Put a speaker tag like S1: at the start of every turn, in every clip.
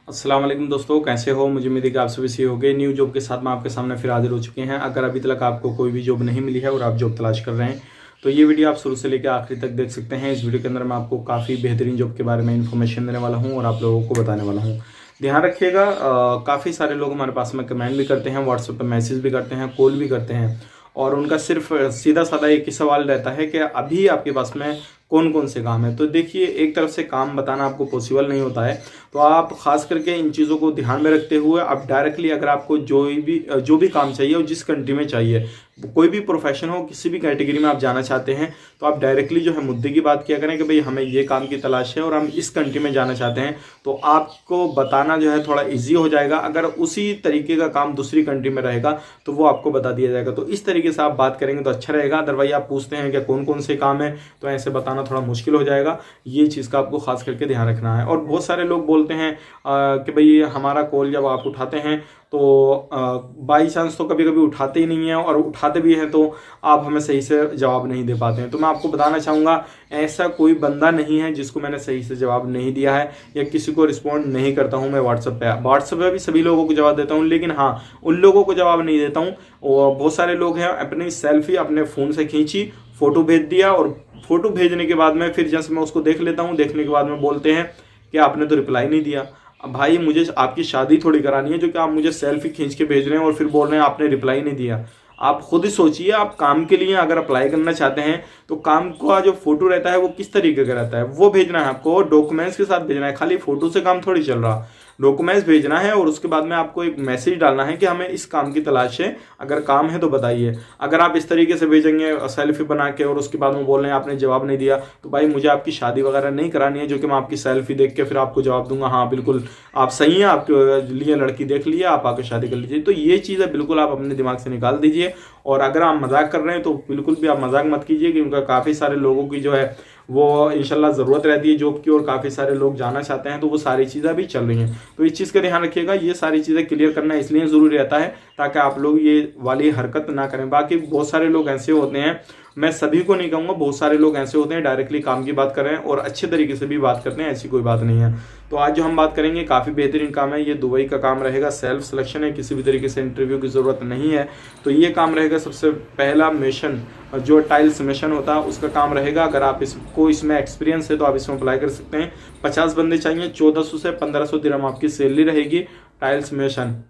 S1: अस्सलाम वालेकुम दोस्तों, कैसे हो। मुझे उम्मीद है कि आप सभी सही हो गए। न्यू जॉब के साथ मैं आपके सामने फिर हाजिर हो चुके हैं। अगर अभी तक आपको कोई भी जॉब नहीं मिली है और आप जॉब तलाश कर रहे हैं तो ये वीडियो आप शुरू से लेकर आखिरी तक देख सकते हैं। इस वीडियो के अंदर मैं आपको काफ़ी बेहतरीन जॉब के बारे में इन्फॉर्मेशन देने वाला हूँ और आप लोगों को बताने वाला हूँ। ध्यान रखिएगा, काफ़ी सारे लोग हमारे पास में कमेंट भी करते हैं, व्हाट्सएप पर मैसेज भी करते हैं, कॉल भी करते हैं और उनका सिर्फ सीधा साधा एक ही सवाल रहता है कि अभी आपके पास में कौन कौन से काम है। तो देखिए, एक तरफ से काम बताना आपको पॉसिबल नहीं होता है, तो आप खास करके इन चीज़ों को ध्यान में रखते हुए आप डायरेक्टली अगर आपको जो भी काम चाहिए और जिस कंट्री में चाहिए, कोई भी प्रोफेशन हो, किसी भी कैटेगरी में आप जाना चाहते हैं, तो आप डायरेक्टली जो है मुद्दे की बात किया करें कि भाई हमें ये काम की तलाश है और हम इस कंट्री में जाना चाहते हैं। तो आपको बताना जो है थोड़ा इजी हो जाएगा। अगर उसी तरीके का काम दूसरी कंट्री में रहेगा तो वो आपको बता दिया जाएगा। तो इस तरीके से आप बात करेंगे तो अच्छा रहेगा। अदरवाइज आप पूछते हैं कि कौन कौन से काम है, तो ऐसे बताना थोड़ा मुश्किल हो जाएगा। ये चीज़ का आपको खास करके ध्यान रखना है। और बहुत सारे लोग बोलते हैं कि भाई हमारा कॉल जब आप उठाते हैं तो बाई चांस तो कभी कभी उठाते ही नहीं है, और उठाते भी हैं तो आप हमें सही से जवाब नहीं दे पाते हैं। तो मैं आपको बताना चाहूँगा, ऐसा कोई बंदा नहीं है जिसको मैंने सही से जवाब नहीं दिया है या किसी को रिस्पॉन्ड नहीं करता हूँ। मैं व्हाट्सएप पे भी सभी लोगों को जवाब देता हूँ, लेकिन हाँ, उन लोगों को जवाब नहीं देता हूँ। और बहुत सारे लोग हैं अपनी सेल्फी अपने फ़ोन से खींची, फ़ोटो भेज दिया और फोटो भेजने के बाद में फिर जैसे मैं उसको देख लेता हूँ, देखने के बाद में बोलते हैं कि आपने तो रिप्लाई नहीं दिया। अब भाई, मुझे आपकी शादी थोड़ी करानी है जो कि आप मुझे सेल्फी खींच के भेज रहे हैं और फिर बोल रहे हैं आपने रिप्लाई नहीं दिया। आप खुद ही सोचिए, आप काम के लिए अगर अप्लाई करना चाहते हैं तो काम का जो फोटो रहता है वो किस तरीके का रहता है वो भेजना है आपको, डॉक्यूमेंट्स के साथ भेजना है। खाली फोटो से काम थोड़ी चल रहा, डॉक्यूमेंट्स भेजना है और उसके बाद में आपको एक मैसेज डालना है कि हमें इस काम की तलाश है, अगर काम है तो बताइए। अगर आप इस तरीके से भेजेंगे सेल्फी बना के और उसके बाद में बोल रहे हैं आपने जवाब नहीं दिया, तो भाई मुझे आपकी शादी वगैरह नहीं करानी है जो कि मैं आपकी सेल्फी देख के फिर आपको जवाब दूंगा हाँ बिल्कुल आप सही हैं, आपके लिए लड़की देख लिया, आप आके शादी कर लीजिए। तो ये चीज़ है, बिल्कुल आप अपने दिमाग से निकाल दीजिए। और अगर आप मजाक कर रहे हैं तो बिल्कुल भी आप मजाक मत कीजिए, क्योंकि काफ़ी सारे लोगों की जो है वो इंशाल्लाह ज़रूरत रहती है जॉब की और काफ़ी सारे लोग जाना चाहते हैं, तो वो सारी चीज़ें भी चल रही हैं। तो इस चीज़ का ध्यान रखिएगा। ये सारी चीज़ें क्लियर करना इसलिए ज़रूरी रहता है ताकि आप लोग ये वाली हरकत ना करें। बाकी बहुत सारे लोग ऐसे होते हैं, मैं सभी को नहीं कहूँगा, बहुत सारे लोग ऐसे होते हैं डायरेक्टली काम की बात कर रहे हैं और अच्छे तरीके से भी बात करते हैं, ऐसी कोई बात नहीं है। तो आज जो हम बात करेंगे काफ़ी बेहतरीन काम है। ये दुबई का काम रहेगा, सेल्फ सिलेक्शन है, किसी भी तरीके से इंटरव्यू की ज़रूरत नहीं है। तो ये काम रहेगा, सबसे पहला मिशन जो टाइल्स मिशन होता है उसका काम रहेगा। अगर आप इसको इसमें एक्सपीरियंस है तो आप इसमें अप्लाई कर सकते हैं। 50 बंदे चाहिए, 1400 से 1500 दिरहम आपकी सैलरी रहेगी। टाइल्स मिशन,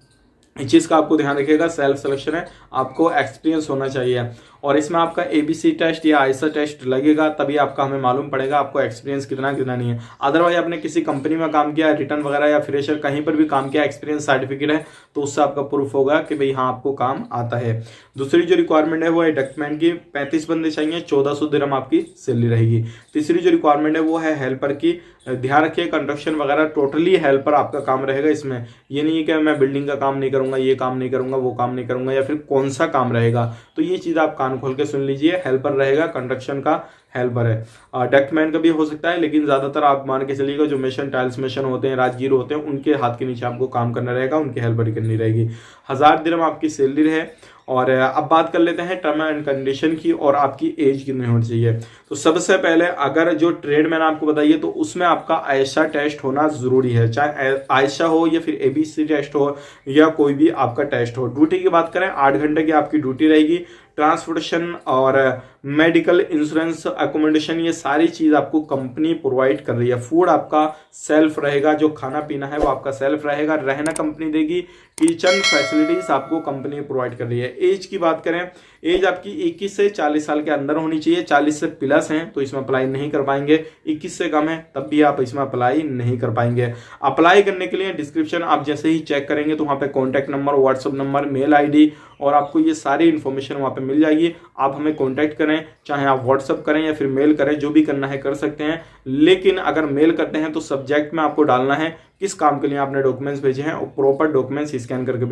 S1: इस चीज़ का आपको ध्यान रखिएगा। सेल्फ सिलेक्शन है, आपको एक्सपीरियंस होना चाहिए और इसमें आपका एबीसी टेस्ट या आईसा टेस्ट लगेगा, तभी आपका हमें मालूम पड़ेगा आपको एक्सपीरियंस कितना कितना नहीं है। अदरवाइज आपने किसी कंपनी में काम किया, रिटर्न वगैरह या फ्रेशर कहीं पर भी काम किया, एक्सपीरियंस सर्टिफिकेट है तो उससे आपका प्रूफ होगा कि भाई हाँ आपको काम आता है। दूसरी जो रिक्वायरमेंट है वो है डॉक्यूमेंट की। 35 बंदे चाहिए, 1400 दिरहम आपकी सैलरी रहेगी। तीसरी जो रिक्वायरमेंट है वो है हेल्पर की। ध्यान रखिए, कंस्ट्रक्शन वगैरह टोटली हेल्पर आपका काम रहेगा। इसमें ये नहीं है कि मैं बिल्डिंग का काम नहीं करूंगा, ये काम नहीं करूंगा, वो काम नहीं करूंगा, या फिर कौन सा काम रहेगा। तो ये चीज़ आप कान खोल के सुन लीजिए। हेल्पर रहेगा, कंस्ट्रक्शन का हेल्पर है। डक्टमैन का भी हो सकता है, लेकिन ज़्यादातर आप मान के चलिएगा जो मिशन टाइल्स मिशन होते हैं, राजगीर होते हैं, उनके हाथ के नीचे आपको काम करना रहेगा, उनकी हेल्पर करनी रहेगी। 1000 दिरहम आपकी सैलरी है। और अब बात कर लेते हैं टर्म एंड कंडीशन की और आपकी एज कितनी होनी चाहिए। तो सबसे पहले अगर जो ट्रेड मैंने आपको बताइए तो उसमें आपका आयशा टेस्ट होना जरूरी है, चाहे आयशा हो या फिर एबीसी टेस्ट हो या कोई भी आपका टेस्ट हो। ड्यूटी की बात करें, 8 घंटे की आपकी ड्यूटी रहेगी। ट्रांसपोर्टेशन और मेडिकल इंश्योरेंस, अकोमोडेशन, ये सारी चीज़ आपको कंपनी प्रोवाइड कर रही है। फूड आपका सेल्फ रहेगा, जो खाना पीना है वो आपका सेल्फ रहेगा। रहना कंपनी देगी। किचन फैसिलिटीज आपको कंपनी प्रोवाइड कर रही है। एज की बात करें, एज आपकी 21 से 40 साल के अंदर होनी चाहिए। 40 से प्लस हैं तो इसमें अप्लाई नहीं कर पाएंगे, 21 से कम है तब भी आप इसमें अप्लाई नहीं कर पाएंगे। अप्लाई करने के लिए डिस्क्रिप्शन आप जैसे ही चेक करेंगे तो वहाँ पे contact number, WhatsApp number, mail ID और आपको ये सारी इन्फॉर्मेशन वहाँ पे मिल जाएगी। आप हमें कॉन्टैक्ट करें, चाहे आप व्हाट्सअप करें या फिर मेल करें, जो भी करना है कर सकते हैं। लेकिन अगर मेल करते हैं तो सब्जेक्ट में आपको डालना है किस काम के लिए आपने डॉक्यूमेंट्स भेजे हैं और प्रॉपर डॉक्यूमेंट्स स्कैन करके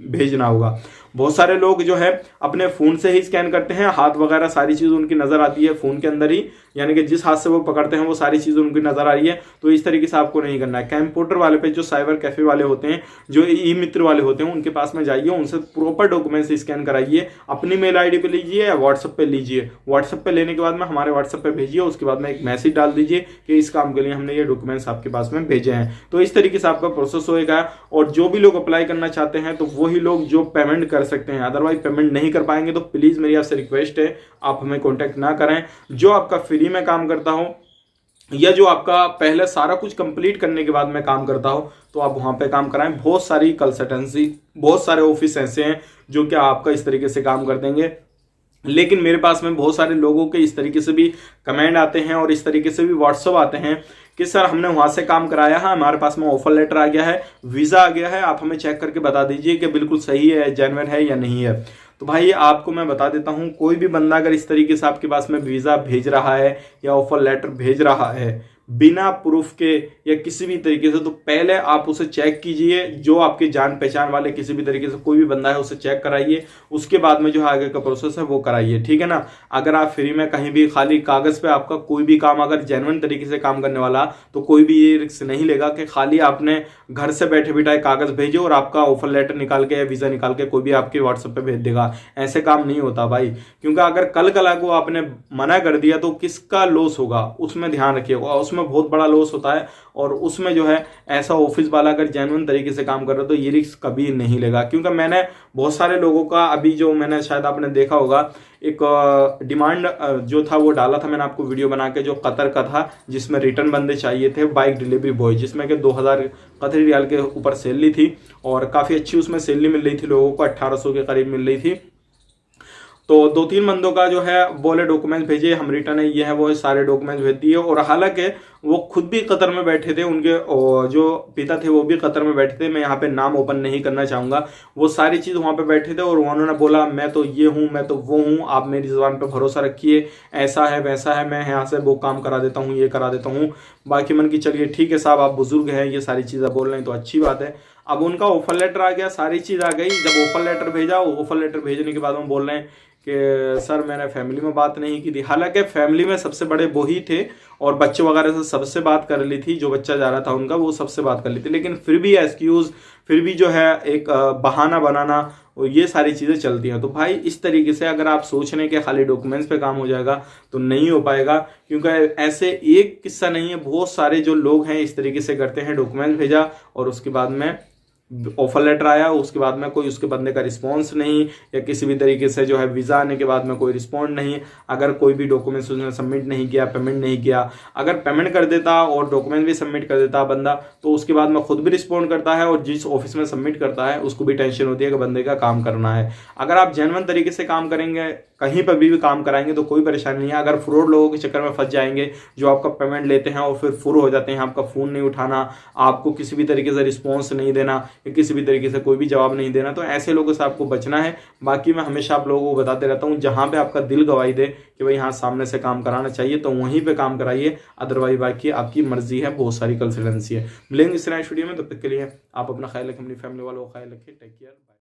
S1: भेजना होगा। बहुत सारे लोग जो है अपने फ़ोन से ही स्कैन करते हैं, हाथ वगैरह सारी चीज़ उनकी नज़र आती है फ़ोन के अंदर ही, यानी कि जिस हाथ से वो पकड़ते हैं वो सारी चीज़ उनकी नज़र आ रही है। तो इस तरीके से आपको नहीं करना है। कंप्यूटर वाले पे जो साइबर कैफे वाले होते हैं, जो ई मित्र वाले होते हैं, उनके पास में जाइए, उनसे प्रॉपर डॉक्यूमेंट्स स्कैन कराइए। अपनी मेल आईडी पे लीजिए या व्हाट्सएप पे लीजिए। व्हाट्सएप पे लेने के बाद में हमारे व्हाट्सएप पे भेजिए, उसके बाद में एक मैसेज डाल दीजिए कि इस काम के लिए हमने ये डॉक्यूमेंट्स आपके पास में भेजे हैं। तो इस तरीके से आपका प्रोसेस होएगा। और जो भी लोग अप्लाई करना चाहते हैं तो वही लोग जो पेमेंट कर सकते हैं, अदरवाइज पेमेंट नहीं कर पाएंगे तो प्लीज़ मेरी आपसे रिक्वेस्ट है आप हमें कॉन्टैक्ट ना करें। जो आपका फ्री में काम करता हो या जो आपका पहले सारा कुछ कंप्लीट करने के बाद में काम करता हो तो आप वहां पे काम कराएं। बहुत सारी कंसल्टेंसी, बहुत सारे ऑफिस ऐसे हैं जो कि आपका इस तरीके से काम कर देंगे। लेकिन मेरे पास में बहुत सारे लोगों के इस तरीके से भी कमेंट आते हैं और इस तरीके से भी व्हाट्सअप आते हैं कि सर हमने वहां से काम कराया है, हमारे पास में ऑफर लेटर आ गया है, वीजा आ गया है, आप हमें चेक करके बता दीजिए कि बिल्कुल सही है, जेन्युइन है या नहीं है। तो भाई आपको मैं बता देता हूं, कोई भी बंदा अगर इस तरीके से आपके पास में वीजा भेज रहा है या ऑफर लेटर भेज रहा है बिना प्रूफ के या किसी भी तरीके से, तो पहले आप उसे चेक कीजिए। जो आपके जान पहचान वाले किसी भी तरीके से कोई भी बंदा है उसे चेक कराइए, उसके बाद में जो आगे का प्रोसेस है वो कराइए, ठीक है ना। अगर आप फ्री में कहीं भी खाली कागज पे आपका कोई भी काम अगर जेन्युइन तरीके से काम करने वाला तो कोई भी ये रिस्क नहीं लेगा कि खाली आपने घर से बैठे बिठाए कागज भेजे और आपका ऑफर लेटर निकाल के या वीजा निकाल के कोई भी आपके व्हाट्सएप पे भेज देगा। ऐसे काम नहीं होता भाई, क्योंकि अगर कल कला को आपने मना कर दिया तो किसका लॉस होगा उसमें ध्यान रखिएगा। उसमें बहुत बड़ा लॉस होता है और उसमें जो है ऐसा ऑफिस वाला अगर जेन्युइन तरीके से काम कर रहा है तो ये रिस्क कभी नहीं लेगा। क्योंकि मैंने बहुत सारे लोगों का अभी जो मैंने शायद आपने देखा होगा एक डिमांड जो था वो डाला था मैंने आपको वीडियो बना के, जो कतर का था जिसमें रिटर्न बंदे चाहिए थे बाइक डिलीवरी बॉय, जिसमें कि 2000 कतरी रियाल के ऊपर सैलरी थी और काफी अच्छी उसमें सैलरी मिल रही थी लोगों को, 1800 के करीब मिल रही थी। तो 2-3 बंदों का जो है बोले डॉक्यूमेंट्स भेजिए, हम रिटर्न है ये है वो है, सारे डॉक्यूमेंट्स भेज दिए। और हालांकि वो खुद भी कतर में बैठे थे, उनके जो पिता थे वो भी कतर में बैठे थे, मैं यहाँ पे नाम ओपन नहीं करना चाहूंगा। वो सारी चीज वहां पे बैठे थे और उन्होंने बोला मैं तो ये हूँ, मैं तो वो हूँ, आप मेरी जुबान पे भरोसा रखिए, ऐसा है वैसा है, मैं यहाँ से वो काम करा देता हूँ, ये करा देता हूँ। बाकी मन की चलिए ठीक है साहब, आप बुजुर्ग हैं, ये सारी चीजें बोल रहे हैं तो अच्छी बात है। अब उनका ऑफर लेटर आ गया, सारी चीज आ गई। जब ऑफर लेटर भेजा, ऑफर लेटर भेजने के बाद हम बोल रहे हैं कि सर मैंने फैमिली में बात नहीं की थी। हालांकि फैमिली में सबसे बड़े वो ही थे और बच्चे वगैरह से सबसे बात कर ली थी, जो बच्चा जा रहा था उनका वो सबसे बात कर ली थी। लेकिन फिर भी एक्सक्यूज, फिर भी जो है एक बहाना बनाना, और ये सारी चीजें चलती हैं। तो भाई इस तरीके से अगर आप सोच रहे हैं कि खाली डॉक्यूमेंट्स पे काम हो जाएगा तो नहीं हो पाएगा, क्योंकि ऐसे एक किस्सा नहीं है, बहुत सारे जो लोग हैं इस तरीके से करते हैं। डॉक्यूमेंट्स भेजा और उसके बाद में ऑफर लेटर आया, उसके बाद में कोई उसके बंदे का रिस्पॉन्स नहीं, या किसी भी तरीके से जो है वीजा आने के बाद में कोई रिस्पॉन्ड नहीं। अगर कोई भी डॉक्यूमेंट्स उसने सबमिट नहीं किया, पेमेंट नहीं किया, अगर पेमेंट कर देता और डॉक्यूमेंट भी सबमिट कर देता बंदा तो उसके बाद में खुद भी रिस्पॉन्ड करता है और जिस ऑफिस में सबमिट करता है उसको भी टेंशन होती है कि बंदे का काम करना है। अगर आप जेन्युइन तरीके से काम करेंगे, कहीं पर भी काम कराएंगे तो कोई परेशानी नहीं है। अगर फ्रॉड लोगों के चक्कर में फंस जाएंगे जो आपका पेमेंट लेते हैं और फिर फुर हो जाते हैं, आपका फोन नहीं उठाना, आपको किसी भी तरीके से रिस्पॉन्स नहीं देना या किसी भी तरीके से कोई भी जवाब नहीं देना, तो ऐसे लोगों से आपको बचना है। बाकी मैं हमेशा आप लोगों को बताते रहता हूँ, जहां पे आपका दिल गवाही दे कि भाई यहाँ सामने से काम कराना चाहिए तो वहीं पे काम कराइए, अदरवाइज बाकी आपकी मर्जी है। बहुत सारी कंसल्टेंसी है। मिलेंगे इस नेक्स्ट वीडियो में, तब तक के लिए आप अपना ख्याल रखें, अपनी फैमिली वालों का ख्याल रखें। Take care.